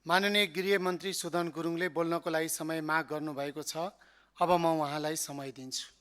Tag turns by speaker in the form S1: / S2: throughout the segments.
S1: माननीय गृह मन्त्री सुदन गुरुङले बोल्नको लागि समय माग गर्नुभएको छ। अब म उहाँलाई समय दिन्छु।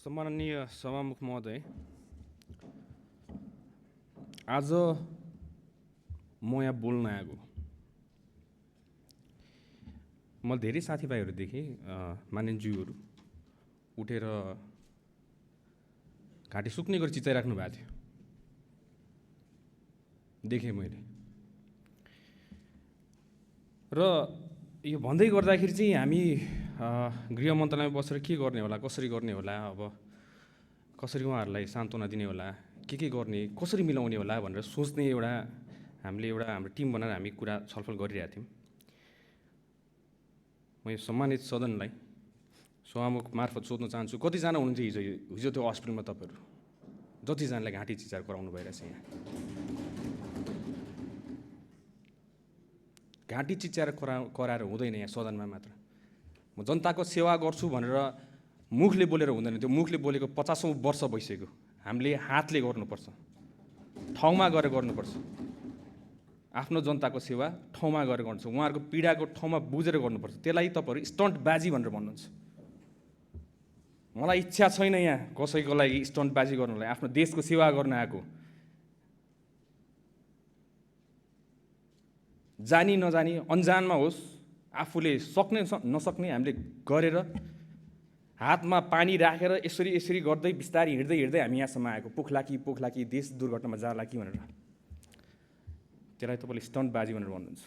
S2: सम्माननीय सभामुख महोदय, आज म यहाँ बोल्न आएको। म धेरै साथीभाइहरू देखेँ, मानिसज्यूहरू उठेर घाँटी सुक्ने गरी चिचाइराख्नु भएको थियो, देखेँ मैले। र यो भन्दै गर्दाखेरि चाहिँ हामी गृह मन्त्रालयमा बसेर के गर्ने होला, कसरी गर्ने होला, अब कसरी उहाँहरूलाई सान्त्वना दिने होला, के गर्ने, कसरी मिलाउने होला भनेर सोच्ने हाम्रो टिम बनाएर हामी कुरा छलफल गरिरहेका थियौँ। म यो सम्मानित सदनलाई सभामुख मार्फत सोध्न चाहन्छु, कतिजना हुनुहुन्छ हिजो त्यो हस्पिटलमा तपाईँहरू? जतिजनालाई घाँटी चिचार गराउनु भइरहेछ यहाँ? घाँटी चिच्याएर कराएर हुँदैन यहाँ सदनमा मात्र। म जनताको सेवा गर्छु भनेर मुखले बोलेर हुँदैन, त्यो मुखले बोलेको 50औं वर्ष भइसक्यो। हामीले हातले गर्नुपर्छ, ठाउँमा गएर गर्नुपर्छ। आफ्नो जनताको सेवा ठाउँमा गएर गर्नुपर्छ, उहाँहरूको पीडाको ठाउँमा बुझेर गर्नुपर्छ। त्यसलाई तपाईँहरू स्टन्टबाजी भनेर भन्नुहुन्छ। मलाई इच्छा छैन यहाँ कसैको लागि स्टन्टबाजी गर्नलाई, आफ्नो देशको सेवा गर्न आएको। जानी नजानी अन्जानमा होस्, आफूले सक्ने नसक्ने हामीले गरेर हातमा पानी राखेर यसरी गर्दै बिस्तारै हिँड्दै हामी यहाँसम्म आएको। पोख्ला कि देश दुर्घटनामा जाला कि भनेर। त्यसलाई तपाईँले स्टन्टबाजी भनेर भन्नुहुन्छ।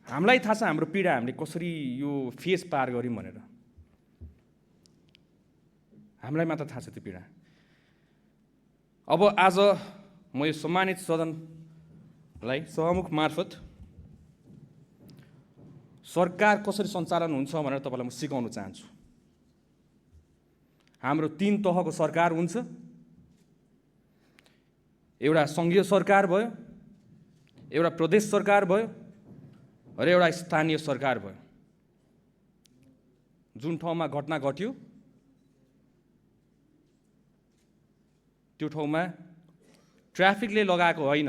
S2: हामीलाई थाहा छ हाम्रो पीडा हामीले कसरी यो फेस पार गऱ्यौँ भनेर। हामीलाई मात्र थाहा छ त्यो पीडा। अब आज म यो सम्मानित सदनलाई सभामुख मार्फत सरकार कसरी सञ्चालन हुन्छ भनेर तपाईँलाई म सिकाउन चाहन्छु। हाम्रो 3 तहको सरकार हुन्छ। एउटा सङ्घीय सरकार भयो, एउटा प्रदेश सरकार भयो र एउटा स्थानीय सरकार भयो। जुन ठाउँमा घटना घट्यो त्यो ठाउँमा ट्राफिकले लगाएको होइन,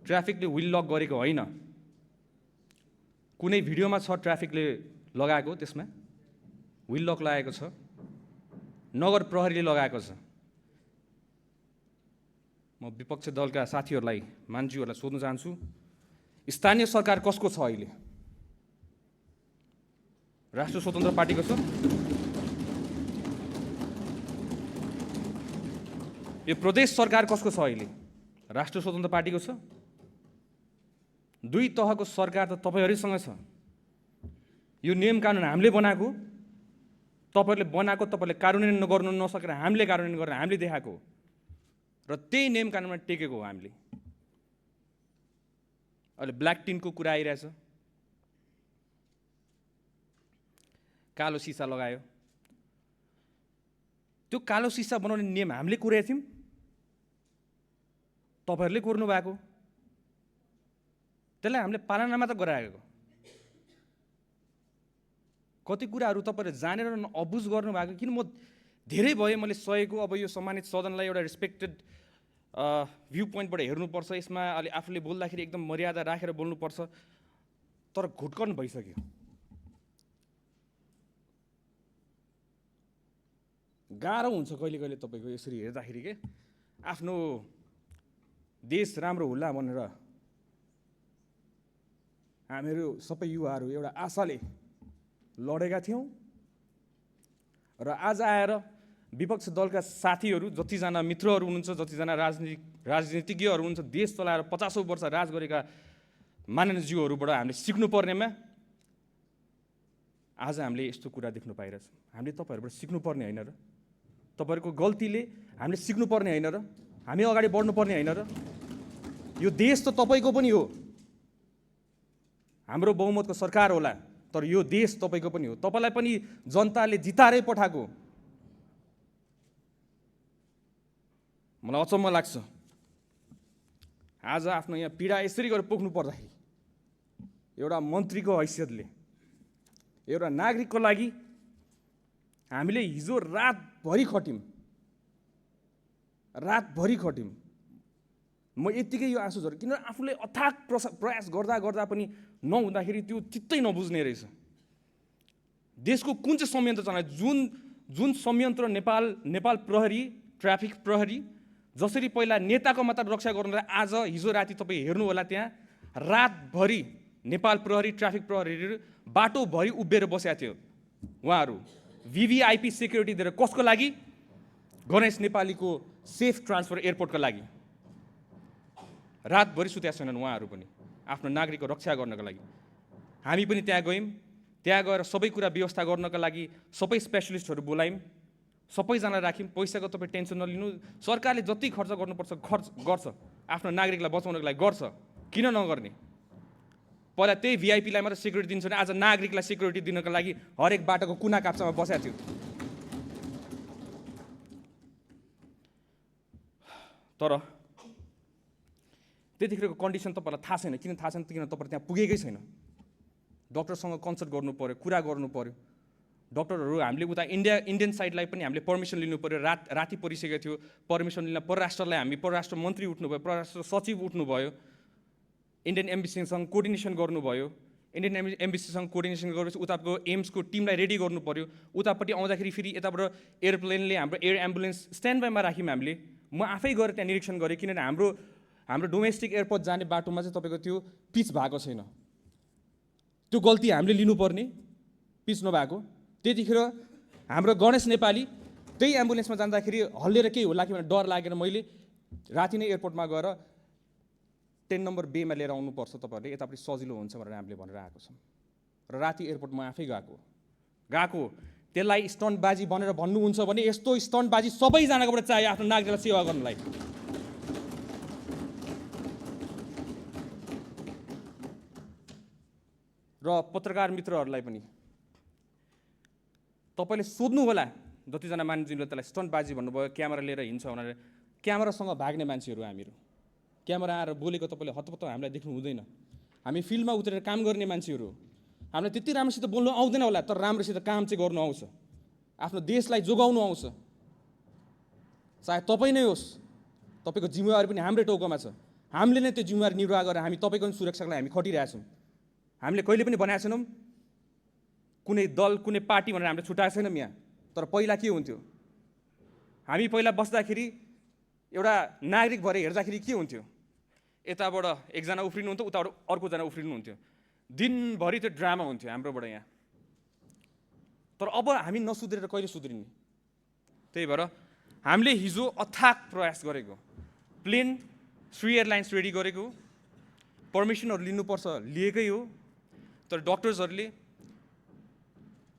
S2: ट्राफिकले व्हिल लक गरेको होइन। कुनै भिडियोमा छ ट्राफिकले लगाएको, त्यसमा व्हिल लक लगाएको छ, नगर प्रहरीले लगाएको छ। म विपक्ष दलका साथीहरूलाई, मान्छेहरूलाई सोध्न चाहन्छु, स्थानीय सरकार कसको छ अहिले? राष्ट्रिय स्वतन्त्र पार्टीको छ? यो प्रदेश सरकार कसको छ अहिले? राष्ट्रिय स्वतन्त्र पार्टीको छ? दुई तहको सरकार त तपाईँहरूसँग छ। यो नियम कानुन हामीले बनाएको, तपाईँहरूले बनाएको, तपाईँले कार्यान्वयन गर्नु नसकेर हामीले कार्यान्वयन गरेर हामीले देखाएको र त्यही नियम कानुनमा टेकेको हो हामीले। अहिले ब्ल्याक टिनको कुरा आइरहेछ, कालो सिसा लगायो। त्यो कालो सिसा बनाउने नियम हामीले कोरेका थियौँ, तपाईँहरूले कोर्नु भएको। त्यसलाई हामीले पालना त गराएको। कति कुराहरू तपाईँहरूले जानेर अबुझ गर्नुभएको। किन म धेरै भए मैले सहेको। अब यो सम्मानित सदनलाई एउटा रेस्पेक्टेड भ्यू पोइन्टबाट हेर्नुपर्छ। यसमा अलि आफूले बोल्दाखेरि एकदम मर्यादा राखेर बोल्नुपर्छ, तर घुटकन भइसक्यो। गाह्रो हुन्छ कहिले कहिले तपाईँको यसरी हेर्दाखेरि के आफ्नो देश राम्रो होला भनेर हामीहरू सबै युवाहरू एउटा आशाले लडेका थियौँ र आज आएर विपक्ष दलका साथीहरू, जतिजना मित्रहरू हुनुहुन्छ, जतिजना राजनीतिज्ञहरू हुनुहुन्छ, देश चलाएर 50औं वर्ष राज गरेका माननीयज्यूहरूबाट हामीले सिक्नुपर्नेमा आज हामीले यस्तो कुरा देख्नु पाइरहेछौँ। हामीले तपाईँहरूबाट सिक्नुपर्ने होइन र? तपाईँहरूको गल्तीले हामीले सिक्नुपर्ने होइन र? हामी अगाडि बढ्नुपर्ने होइन र? यो देश त तपाईँको पनि हो। हाम्रो बहुमतको सरकार होला, तर यो देश तपाईँको पनि हो। तपाईँलाई पनि जनताले जिताएरै पठाएको। मलाई अचम्म लाग्छ, आज आफ्नो यहाँ पीडा यसरी गरेर पोख्नु पर्दाखेरि एउटा मन्त्रीको हैसियतले, एउटा नागरिकको लागि हामीले हिजो रातभरि खट्यौँ। म यत्तिकै यो आँसु झऱ्यो, किनभने आफूले अथाक प्रयास गर्दा पनि नहुँदाखेरि त्यो चित्तै नबुझ्ने रहेछ। देशको कुन चाहिँ संयन्त्र चलायो? जुन संयन्त्र नेपाल प्रहरी, ट्राफिक प्रहरी जसरी पहिला नेताको मात्र रक्षा गर्नुलाई, आज हिजो राति तपाईँ हेर्नु होला, त्यहाँ रातभरि नेपाल प्रहरी, ट्राफिक प्रहरीहरू बाटोभरि उभिएर बसेका थियो। उहाँहरू VVIP सेक्युरिटी दिएर कसको लागि? गणेश नेपालीको सेफ ट्रान्सफर एयरपोर्टको लागि। रातभरि सुतेका छैनन् उहाँहरू पनि आफ्नो नागरिकको रक्षा गर्नको लागि। हामी पनि त्यहाँ गयौँ। त्यहाँ गएर सबै कुरा व्यवस्था गर्नको लागि सबै स्पेसलिस्टहरू बोलायौँ, सबैजना राख्यौँ। पैसाको तपाईँ टेन्सन नलिनु, सरकारले जति खर्च गर्नुपर्छ गर्छ, आफ्नो नागरिकलाई बचाउनको लागि गर्छ। किन नगर्ने? पहिला त्यही VIPलाई मात्र सेक्युरिटी दिन्छ भने आज नागरिकलाई सेक्युरिटी दिनको लागि हरेक बाटोको कुना काप्चामा बसेको थियो। तर त्यतिखेरको कन्डिसन तपाईँलाई थाहा छैन। किन थाहा छैन? किन तपाईँ त्यहाँ पुगेकै छैन। डक्टरसँग कन्सल्ट गर्नु पऱ्यो, कुरा गर्नु पऱ्यो। डक्टरहरू हामीले उता इन्डियन साइडलाई पनि हामीले पर्मिसन लिनु पऱ्यो। राति परिसकेको थियो, पर्मिसन लिन परराष्ट्रलाई हामी परराष्ट्र मन्त्री उठ्नुभयो, परराष्ट्र सचिव उठ्नुभयो, इन्डियन एम्बेसीसँग कोर्डिनेसन गर्नुभयो। इन्डियन एम्बेसीसँग कोर्डिनेसन गरेपछि उताको एम्सको टिमलाई रेडी गर्नु पऱ्यो। उतापट्टि आउँदाखेरि फेरि यताबाट एयरप्लेनले हाम्रो एयर एम्बुलेन्स स्ट्यान्ड बाईमा राख्यौँ हामीले। म आफै गएर त्यहाँ निरीक्षण गरेँ, किनभने हाम्रो डोमेस्टिक एयरपोर्ट जाने बाटोमा चाहिँ तपाईँको त्यो पिच भएको छैन। त्यो गल्ती हामीले लिनुपर्ने, पिच नभएको। त्यतिखेर हाम्रो गणेश नेपाली त्यही एम्बुलेन्समा जाँदाखेरि हल्लिएर केही होला कि भनेर डर लागेर मैले राति नै एयरपोर्टमा गएर 10 नम्बर बेमा लिएर आउनुपर्छ, तपाईँहरूले यतापट्टि सजिलो हुन्छ भनेर हामीले भनेर आएको छौँ। र राति एयरपोर्टमा आफै गएको त्यसलाई स्टन्टबाजी भनेर भन्नुहुन्छ भने यस्तो स्टन्टबाजी सबैजनाकोबाट चाहियो आफ्नो नागरिकलाई सेवा गर्नलाई। र पत्रकार मित्रहरूलाई पनि तपाईँले सोध्नु होला, जतिजना मान्छेले त्यसलाई स्टन्टबाजी भन्नुभयो, क्यामेरा लिएर हिँड्छ भनेर। क्यामेरासँग भाग्ने मान्छेहरू हामीहरू। क्यामेरा आएर बोलेको तपाईँले हतपत्त हामीलाई देख्नु हुँदैन। हामी फिल्डमा उत्रेर काम गर्ने मान्छेहरू। हामीलाई त्यति राम्रोसित बोल्नु आउँदैन होला, तर राम्रोसित काम चाहिँ गर्नु आउँछ, आफ्नो देशलाई जोगाउनु आउँछ। चाहे तपाईँ नै होस्, तपाईँको जिम्मेवारी पनि हाम्रै टाउकोमा छ। हामीले नै त्यो जिम्मेवारी निर्वाह गरेर हामी तपाईँको सुरक्षाको लागि हामी खटिरहेछौँ। हामीले कहिले पनि बनाएको छैनौँ कुनै दल कुनै पार्टी भनेर हामीले छुट्याएको छैनौँ यहाँ। तर पहिला के हुन्थ्यो, हामी पहिला बस्दाखेरि एउटा नागरिक भएर हेर्दाखेरि के हुन्थ्यो, यताबाट एकजना उफ्रिनुहुन्थ्यो, उताबाट अर्कोजना उफ्रिनुहुन्थ्यो, दिनभरि त्यो ड्रामा हुन्थ्यो हाम्रोबाट यहाँ। तर अब हामी नसुध्रेर कहिले सुध्रिने? त्यही भएर हामीले हिजो अथाक प्रयास गरेको, प्लेन श्री एयरलाइन्स रेडी गरेको, पर्मिसनहरू लिनुपर्छ लिएकै हो। तर डक्टर्सहरूले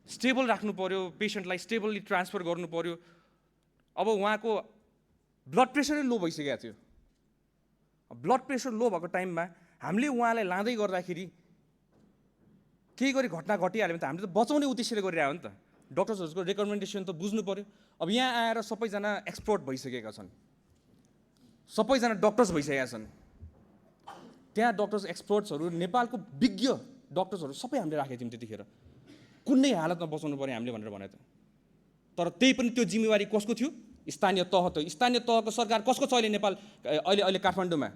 S2: स्टेबल राख्नु पर्यो, पेसेन्टलाई स्टेबली ट्रान्सफर गर्नु पर्यो। अब उहाँको ब्लड प्रेसरै लो भइसकेको थियो। ब्लड प्रेसर लो भएको टाइममा हामीले उहाँलाई लाँदै गर्दाखेरि केही गरी घटना घटिहाल्यो भने त हामीले त बचाउने उद्देश्यले गरिरहेको हो नि त। डक्टर्सहरूको रेकमेन्डेसन त बुझ्नु पर्यो। अब यहाँ आएर सबैजना एक्सपर्ट भइसकेका छन्, सबैजना डक्टर्स भइसकेका छन्। त्यहाँ डक्टर्स एक्सपर्ट्सहरू, नेपालको विज्ञ डक्टर्सहरू सबै हामीले राखेको थियौँ त्यतिखेर। कुनै हालतमा बचाउनु पर्यो हामीले भनेर भने त। तर त्यही पनि त्यो जिम्मेवारी कसको थियो? स्थानीय तह। त स्थानीय तहको सरकार कसको छ अहिले नेपाल अहिले काठमाडौँमा?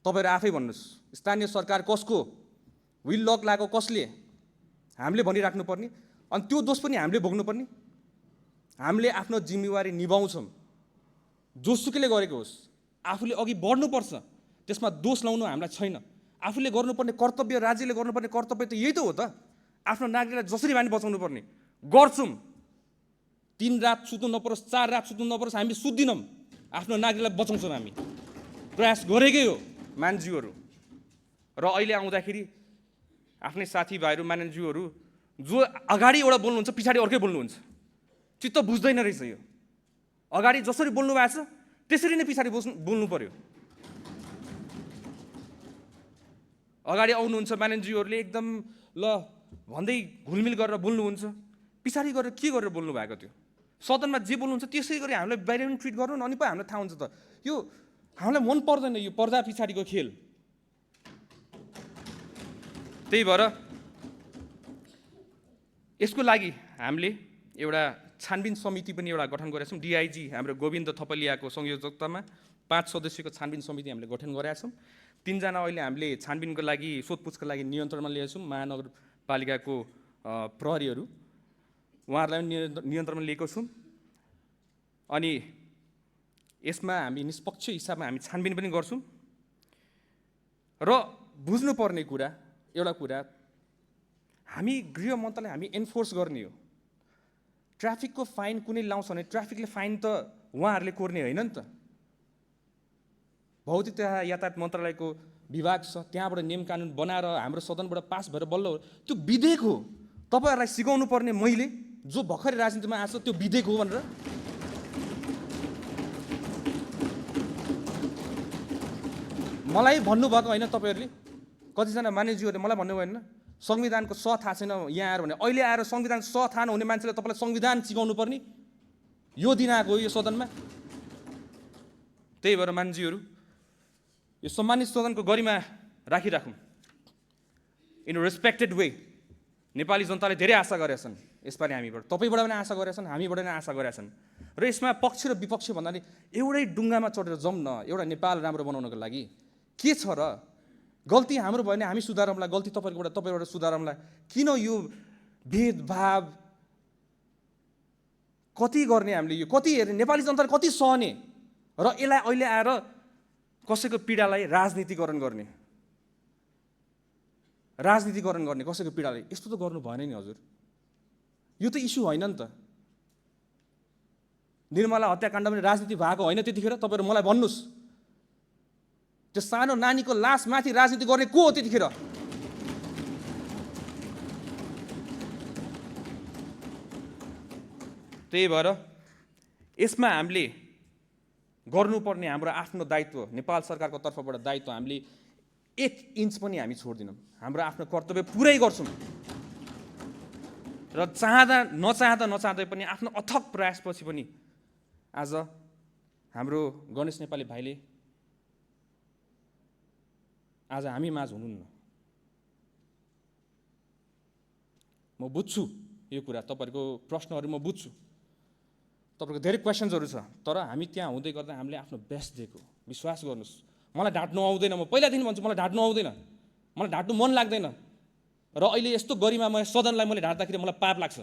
S2: तपाईँहरू आफै भन्नुहोस्, स्थानीय सरकार कसको? विल लक लागेको कसले? हामीले भनिराख्नु पर्ने, अनि त्यो दोष पनि हामीले भोग्नुपर्ने। हामीले आफ्नो जिम्मेवारी निभाउँछौँ, जोसुकैले गरेको होस्। आफूले अघि बढ्नुपर्छ, त्यसमा दोष लाउनु हामीलाई छैन। आफूले गर्नुपर्ने कर्तव्य, राज्यले गर्नुपर्ने कर्तव्य त यही त हो त। आफ्नो नागरिकलाई जसरी हामी बचाउनु पर्ने गर्छौँ। 3 रात सुत्नु नपरोस्, 4 रात सुत्नु नपरोस्, हामी सुत्दिनौँ। आफ्नो नागरिकलाई बचाउँछौँ, हामी प्रयास गरेकै हो मान्छेहरू। र अहिले आउँदाखेरि आफ्नै साथीभाइहरू मान्छेहरू जो अगाडि एउटा बोल्नुहुन्छ पछाडि अर्कै बोल्नुहुन्छ, चित्त बुझ्दैन रहेछ यो। अगाडि जसरी बोल्नु भएको छ त्यसरी नै पछाडि बोल्नु पर्यो। अगाडि आउनुहुन्छ मान्छेहरूले एकदम ल भन्दै घुलमिल गरेर बोल्नुहुन्छ, पछाडि गरेर के गरेर बोल्नु भएको थियो? सदनमा जे बोल्नुहुन्छ त्यसै गरी हामीलाई बाहिर पनि ट्रिट गर्नु, अनि पो हामीलाई थाहा हुन्छ त। यो हामीलाई मन पर्दैन, यो पर्दा पछाडिको खेल। त्यही भएर यसको लागि हामीले एउटा छानबिन समिति पनि एउटा गठन गरेका छौँ। डिआइजी हाम्रो गोविन्द थपलियाको संयोजकतामा 5 सदस्यको छानबिन समिति हामीले गठन गरेका छौँ। 3 जना अहिले हामीले छानबिनको लागि, सोधपुछका लागि नियन्त्रणमा लिएका छौँ। महानगरपालिकाको प्रहरीहरू, उहाँहरूलाई पनि नियन्त्रणमा लिएको छौँ। अनि यसमा हामी निष्पक्ष हिसाबमा हामी छानबिन पनि गर्छौँ। र बुझ्नुपर्ने कुरा, एउटा कुरा, हामी गृह मन्त्रालय हामी एन्फोर्स गर्ने हो। ट्राफिकको फाइन कुनै लाउँछ भने ट्राफिकले फाइन त उहाँहरूले कोर्ने होइन नि त। भौतिक तथा यातायात मन्त्रालयको विभाग छ, त्यहाँबाट नियम कानुन बनाएर हाम्रो सदनबाट पास भएर बल्ल त्यो विधेयक हो। तपाईँहरूलाई सिकाउनु पर्ने मैले, जो भर्खरै राजनीतिमा आएको छ, त्यो विधेयक हो भनेर। मलाई भन्नुभएको होइन तपाईँहरूले, कतिजना मानिसहरूले मलाई भन्नुभयो होइन संविधानको स थाहा छैन यहाँ आएर भने। अहिले आएर संविधान स थाहा नहुने मान्छेले तपाईँलाई संविधान सिकाउनु पर्ने यो दिन आएको हो यो सदनमा। त्यही भएर मान्छेहरू यो सम्मानित सदनको गरिमा राखिराखौँ, इन रेस्पेक्टेड वे। नेपाली जनताले धेरै आशा गरेका छन् यसपालि हामीबाट, तपाईँबाट पनि आशा गरेका छन्, हामीबाट पनि आशा गरेका छन्। र यसमा पक्ष र विपक्ष भन्नाले एउटै डुङ्गामा चढेर जाउँ न, एउटा नेपाल राम्रो बनाउनको लागि। के छ र? गल्ती हाम्रो भयो भने हामी सुधारौँला, गल्ती तपाईँबाट सुधारौँला। किन यो भेदभाव कति गर्ने हामीले? यो कति हेर्ने? नेपाली जनताले कति सहने? र यसलाई अहिले आएर कसैको पीडालाई राजनीतिकरण गर्ने कसैको पीडालाई, यस्तो त गर्नु भएन नि हजुर। यो त इस्यु होइन नि त। निर्मला हत्याकाण्ड पनि राजनीति भएको होइन त्यतिखेर? तपाईँहरू मलाई भन्नुहोस्, त्यो सानो नानीको लास माथि राजनीति गर्ने को हो त्यतिखेर? त्यही भएर यसमा हामीले गर्नुपर्ने हाम्रो आफ्नो दायित्व, नेपाल सरकारको तर्फबाट दायित्व, हामीले 1 इन्च पनि हामी छोड्दिनौँ। हाम्रो आफ्नो कर्तव्य पुरै गर्छौँ। र नचाहँदै पनि आफ्नो अथक प्रयासपछि पनि आज हाम्रो गणेश नेपाली भाइले आज हामी माझ हुनुहुन्न। म बुझ्छु यो कुरा, तपाईँहरूको प्रश्नहरू म बुझ्छु, तपाईँहरूको धेरै क्वेसन्सहरू छ। तर हामी त्यहाँ हुँदै गर्दा हामीले आफ्नो बेस्ट दिएको, विश्वास गर्नुहोस्। मलाई ढाँट्नु आउँदैन, म पहिलादेखि भन्छु मलाई ढाँट्नु आउँदैन, मलाई ढाँट्नु मन लाग्दैन। र अहिले यस्तो गरिमामय सदनलाई मैले ढाँट्दाखेरि मलाई पाप लाग्छ।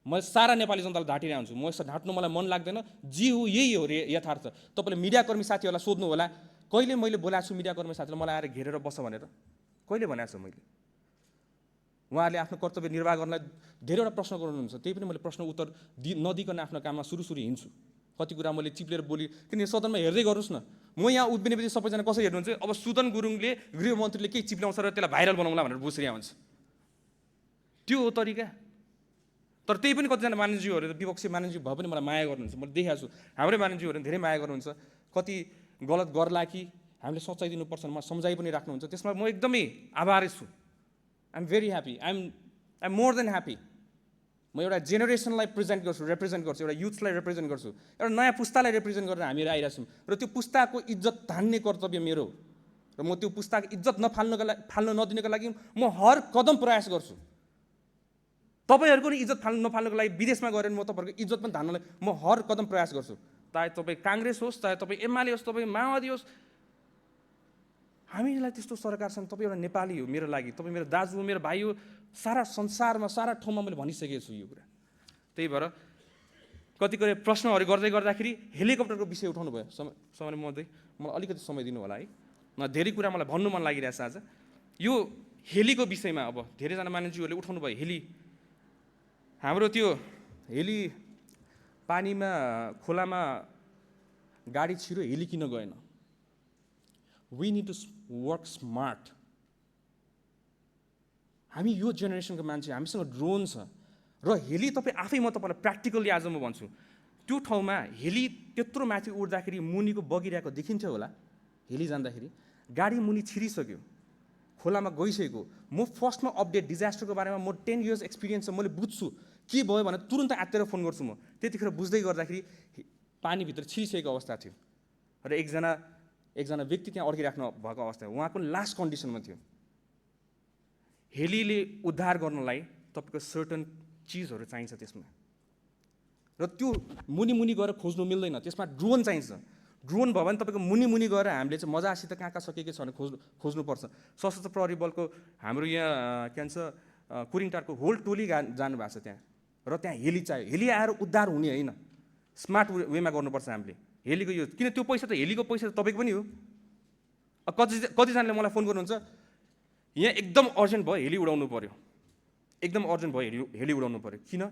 S2: म सारा नेपाली जनतालाई ढाँटिरहेको हुन्छु, म यसो ढाँट्नु मलाई मन लाग्दैन। जी हो, यही हो रे यथार्थ। तपाईँले मिडियाकर्मी साथीहरूलाई सोध्नु होला, कहिले मैले बोलाएको छु मिडियाकर्मी साथीलाई मलाई आएर घेरेर बस्छ भनेर? कहिले भनेको छु मैले? उहाँहरूले आफ्नो कर्तव्य निर्वाह गर्नलाई धेरैवटा प्रश्न गर्नुहुन्छ, त्यही पनि मैले प्रश्न उत्तर नदिकन आफ्नो काममा सुरु हिँड्छु। कति कुरा मैले चिप्लेर बोली, किन सदनमा हेर्दै गर्नुहोस् न। म यहाँ उभिनेपछि सबैजना कसरी हेर्नुहुन्छ, अब सुदन गुरुङले गृहमन्त्रीले केही चिप्ल्याउँछ र त्यसलाई भाइरल बनाउँला भनेर बसिरहेको हुन्छ। त्यो हो तरिका? तर त्यही पनि कतिजना मानिसज्यूहरू विपक्षी मानिसज्यू भए पनि मलाई माया गर्नुहुन्छ, मैले देखाएको छु। हाम्रै मानिसज्यूहरू धेरै माया गर्नुहुन्छ। कति गलत गर्ला कि हामीले सच्चाइ दिनुपर्छ म सम्झाइ पनि राख्नुहुन्छ, त्यसमा म एकदमै आभारी छु। I am very happy, I am more than happy. म एउटा जेनेरेसनलाई रिप्रेजेन्ट गर्छु, एउटा युथलाई रिप्रेजेन्ट गर्छु, एउटा नयाँ पुस्तालाई रिप्रेजेन्ट गरेर हामीहरू आइरहेको छौँ। र त्यो पुस्ताको इज्जत धान्ने कर्तव्य मेरो, र म त्यो पुस्ताको इज्जत फाल्न नदिनको लागि म हर कदम प्रयास गर्छु। तपाईँहरूको नि इज्जत नफाल्नको लागि विदेशमा गएर म तपाईँहरूको इज्जत पनि धान्नलाई म हर कदम प्रयास गर्छु। चाहे तपाईँ काङ्ग्रेस होस्, चाहे तपाईँ एमाले होस्, तपाईँ माओवादी होस्, हामीलाई त्यस्तो सरकार छन्। तपाईँ एउटा नेपाली हो मेरो लागि, तपाईँ मेरो दाजु हो, मेरो भाइ हो। सारा संसारमा सारा ठाउँमा मैले भनिसकेको छु यो कुरा। त्यही भएर कतिपय प्रश्नहरू गर्दै गर्दाखेरि हेलिकप्टरको विषय उठाउनु भयो। समय मलाई अलिकति समय दिनु होला है, धेरै कुरा मलाई भन्नु मन लागिरहेछ आज। यो हेलीको विषयमा अब धेरैजना मानिसहरूले उठाउनु भयो। हेली, हाम्रो त्यो हेली पानीमा खोलामा गाडी छिरो, हेली किन गएन? We need to work smart. हामी यो जेनेरेसनको मान्छे, हामीसँग ड्रोन छ र हेली तपाईँ आफै, म तपाईँलाई प्र्याक्टिकल्ली आज म भन्छु, त्यो ठाउँमा हेली त्यत्रो माथि उड्दाखेरि मुनिको बगिरहेको देखिन्थ्यो होला। हेली जाँदाखेरि गाडी मुनि छिरिसक्यो, खोलामा गइसकेको। म फर्स्टमा अपडेट डिजास्टरको बारेमा म 10 years एक्सपिरियन्स छ, मैले बुझ्छु के भयो भने तुरन्त आत्तेर फोन गर्छु म। त्यतिखेर बुझ्दै गर्दाखेरि पानीभित्र छिरिसकेको अवस्था थियो र एकजना व्यक्ति त्यहाँ अड्किराख्नु भएको अवस्था, उहाँको लास्ट कन्डिसनमा थियो। हेलीले उद्धार गर्नलाई तपाईँको सर्टन चिजहरू चाहिन्छ त्यसमा, र त्यो मुनि गएर खोज्नु मिल्दैन, त्यसमा ड्रोन चाहिन्छ। ड्रोन भयो भने तपाईँको मुनि गएर हामीले चाहिँ मजासित कहाँ सकेको छ भने खोज्नुपर्छ। सशस्त्र प्रहरी बलको हाम्रो यहाँ के भन्छ कुरिङटारको होल टोली जानुभएको छ त्यहाँ, र त्यहाँ हेली चाहियो। हेली आएर उद्धार हुने होइन, स्मार्ट वेमा गर्नुपर्छ हामीले हेलीको यो। किन त्यो पैसा त हेलीको पैसा त तपाईँको पनि हो। कतिजनाले मलाई फोन गर्नुहुन्छ, यहाँ एकदम अर्जेन्ट भयो हेली उडाउनु पऱ्यो, एकदम अर्जेन्ट भयो हेली उडाउनु पऱ्यो। किन?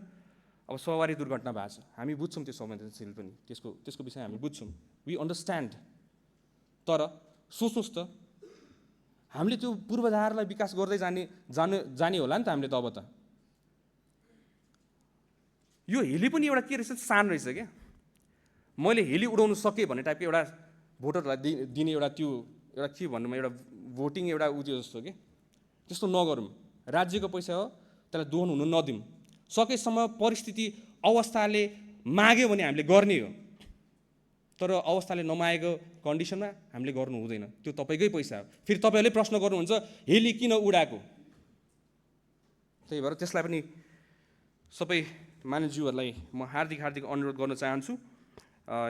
S2: अब सवारी दुर्घटना भएको छ, हामी बुझ्छौँ त्यो संवेदनशील पनि, त्यसको विषय हामी बुझ्छौँ, वी अन्डरस्ट्यान्ड। तर सोच्नुहोस् त, हामीले त्यो पूर्वाधारलाई विकास गर्दै जाने होला नि त हामीले त। अब त यो हेली पनि एउटा के रहेछ, सान रहेछ क्या। मैले हेली उडाउनु सकेँ भन्ने टाइपको एउटा भोटरलाई दिने एउटा त्यो एउटा के भन्नु, एउटा भोटिङ एउटा उयो जस्तो कि, त्यस्तो नगरौँ। राज्यको पैसा हो, त्यसलाई दोहन हुनु नदिउँ। सकेसम्म परिस्थिति अवस्थाले माग्यो भने हामीले गर्ने हो, तर अवस्थाले नमागेको कन्डिसनमा हामीले गर्नु हुँदैन। त्यो तपाईँकै पैसा हो। फेरि तपाईँहरूले प्रश्न गर्नुहुन्छ हेली किन उडाएको? त्यही भएर त्यसलाई पनि सबै मानिसज्यूहरूलाई म हार्दिक अनुरोध गर्न चाहन्छु,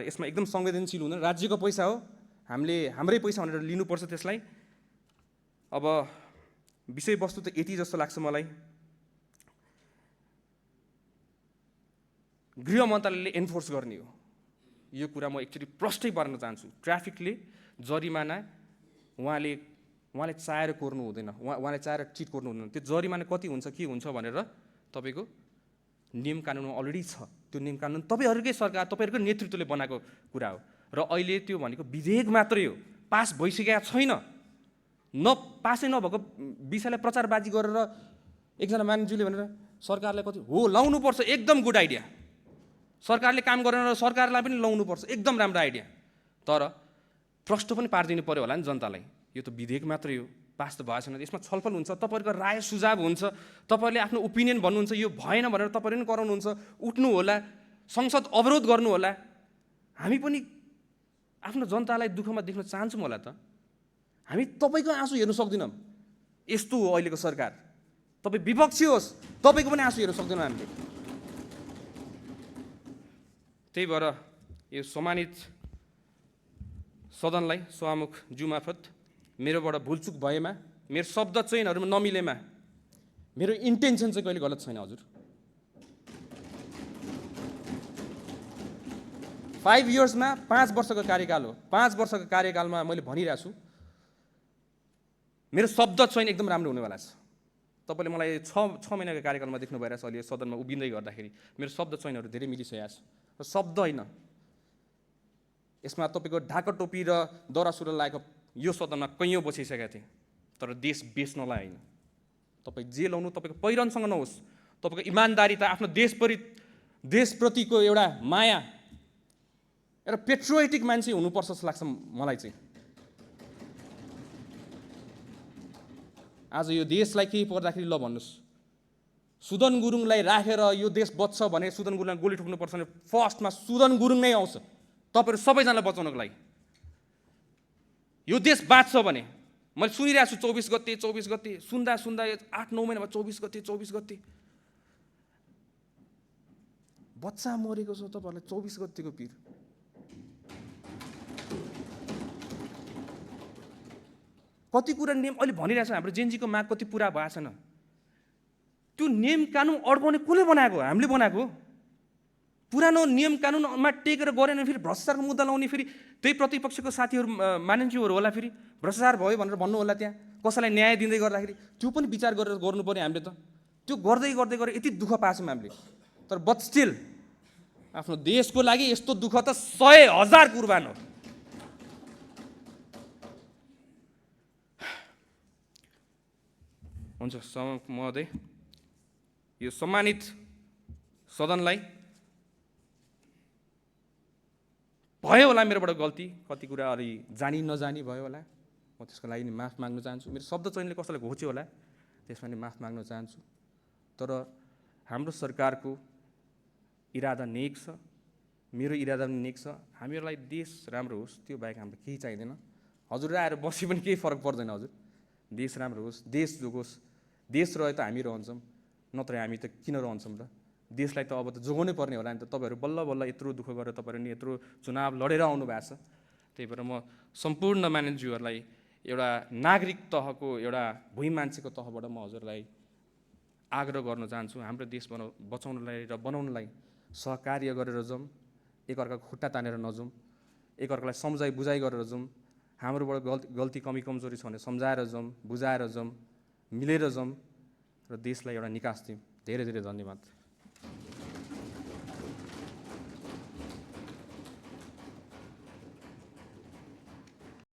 S2: यसमा एकदम संवेदनशील हुनु। राज्यको पैसा हो, हामीले हाम्रै पैसा भनेर लिनुपर्छ त्यसलाई। अब विषयवस्तु त यति जस्तो लाग्छ मलाई, गृह मन्त्रालयले एन्फोर्स गर्ने हो यो कुरा। म एक्चुअली प्रष्टै पार्न चाहन्छु, ट्राफिकले जरिमाना उहाँले चाहेर कोर्नु हुँदैन, उहाँले चाहेर चिट कोर्नु हुँदैन। त्यो जरिमाना कति हुन्छ के हुन्छ भनेर तपाईँको नियम कानुनमा अलरेडी छ। त्यो नियम कानुन तपाईँहरूकै सरकार, तपाईँहरूकै नेतृत्वले बनाएको कुरा हो। र अहिले त्यो भनेको विधेयक मात्रै हो, पास भइसकेको छैन। पासै नभएको विषयलाई प्रचारबाजी गरेर एकजना मानिसज्यूले भनेर सरकारलाई कति हो लाउनुपर्छ, एकदम गुड आइडिया। सरकारले काम गरेन र सरकारलाई पनि लाउनुपर्छ, एकदम राम्रो आइडिया। तर प्रश्न पनि पारिदिनु पऱ्यो होला नि जनतालाई। यो त विधेयक मात्रै हो, पास त भएको छैन। यसमा छलफल हुन्छ, तपाईँहरूको राय सुझाव हुन्छ, तपाईँहरूले आफ्नो ओपिनियन भन्नुहुन्छ, यो भएन भनेर तपाईँहरू पनि कराउनुहुन्छ, उठ्नु होला, संसद अवरोध गर्नु होला। हामी पनि आफ्नो जनतालाई दुःखमा देख्न चाहन्छौँ होला त। हामी तपाईँको आँसु हेर्नु सक्दैनौँ, यस्तो हो अहिलेको सरकार। तपाईँ विपक्षी होस्, तपाईँको पनि आँसु हेर्नु सक्दैनौँ हामीले। त्यही भएर यो सम्मानित सदनलाई सभामुख ज्यू मार्फत मेरोबाट भुलचुक भएमा, मेरो शब्द चयनहरूमा नमिलेमा मेरो इन्टेन्सन चाहिँ कहिले गलत छैन हजुर। 5 इयर्समा 5 वर्षको कार्यकाल हो। 5 वर्षको कार्यकालमा मैले भनिरहेको छु मेरो शब्द चयन एकदम राम्रो हुनेवाला छ। तपाईँले मलाई 6 महिनाको कार्यकालमा देख्नु भइरहेछ अहिले सदनमा उभिँदै गर्दाखेरि मेरो शब्द चयनहरू धेरै मिलिसकेको छ। र शब्द होइन, यसमा तपाईँको ढाका टोपी र दौरा सुरुवाल लागेको यो सदनमा कैयौँ बसिसकेका थिएँ, तर देश बेच्नलाई होइन। तपाईँ जे लाउनु तपाईँको पहिरनसँग नहोस्, तपाईँको इमान्दारिता, आफ्नो देशप्रतिको एउटा माया, एउटा पेट्रोइटिक मान्छे हुनुपर्छ जस्तो लाग्छ मलाई चाहिँ। आज यो देशलाई केही पर्दाखेरि ल भन्नुहोस्, सुदन गुरुङलाई राखेर यो देश बच्छ भने सुदन गुरुङलाई गोली ठोक्नुपर्छ भने फर्स्टमा सुदन गुरुङ नै आउँछ तपाईँहरू सबैजनालाई बचाउनको लागि। यो देश बाँच्छ भने मैले सुनिरहेको छु 24 गते सुन्दा 8-9 महिनामा 24 गते बच्चा मरेको छ। तपाईँहरूलाई 24 गतेको पिर कति कुरा नियम अहिले भनिरहेछ। हाम्रो जेनजीको माग कति पुरा भएको छैन। त्यो नियम कानुन अड्काउने कसले बनाएको? हामीले बनाएको। पुरानो नियम कानुनमा टेकेर गरेन फेरि भ्रष्टाचारको मुद्दा लाउने, फेरि त्यही प्रतिपक्षको साथीहरू मानिन्थ्योहरू होला, फेरि भ्रष्टाचार भयो भनेर भन्नु होला, त्यहाँ कसैलाई न्याय दिँदै गर्दाखेरि त्यो पनि विचार गरेर गर्नु पर्यो हामीले त। त्यो गर्दै गरेर यति दुःख पाछौँ हामीले। तर बट स्टिल आफ्नो देशको लागि यस्तो दुःख त 100,000 कुर्बान हो। हुन्छ सभामुख महोदय, यो सम्मानित सदनलाई भयो होला मेरोबाट गल्ती, कति कुरा अलि जानी नजानी भयो होला, म त्यसको लागि नि माफ माग्न चाहन्छु। मेरो शब्द चयनले कसैलाई घोच्यो होला, त्यसमा नि माफ माग्न चाहन्छु। तर हाम्रो सरकारको इरादा नेक छ, मेरो इरादा पनि नेक छ। हामीहरूलाई देश राम्रो होस्, त्यो बाहेक हाम्रो केही चाहिँदैन। हजुर आएर बसी पनि केही फरक पर्दैन हजुर। देश राम्रो होस्, देश जोगोस्। देश रहे त हामी रहन्छौँ, नत्र हामी त किन रहन्छौँ र? देशलाई त अब त जोगाउनै पर्ने होला नि त। तपाईँहरू बल्ल यत्रो दुःख गरेर तपाईँहरू नि यत्रो चुनाव लडेर आउनु भएको छ। त्यही भएर म सम्पूर्ण मानिसहरूलाई एउटा नागरिक तहको, एउटा भुइँ मान्छेको तहबाट म हजुरलाई आग्रह गर्न चाहन्छु, हाम्रो देश बचाउनलाई र बनाउनलाई सहकार्य गरेर जाउँ, एकअर्काको खुट्टा तानेर नजाउँ, एकअर्कालाई सम्झाइ बुझाइ गरेर जाउँ। हाम्रोबाट गल्ती कमी कमजोरी छ भने सम्झाएर जाउँ, बुझाएर जाउँ, मिलेर जाउँ र देशलाई एउटा निकास दिउँ। धेरै धेरै धन्यवाद।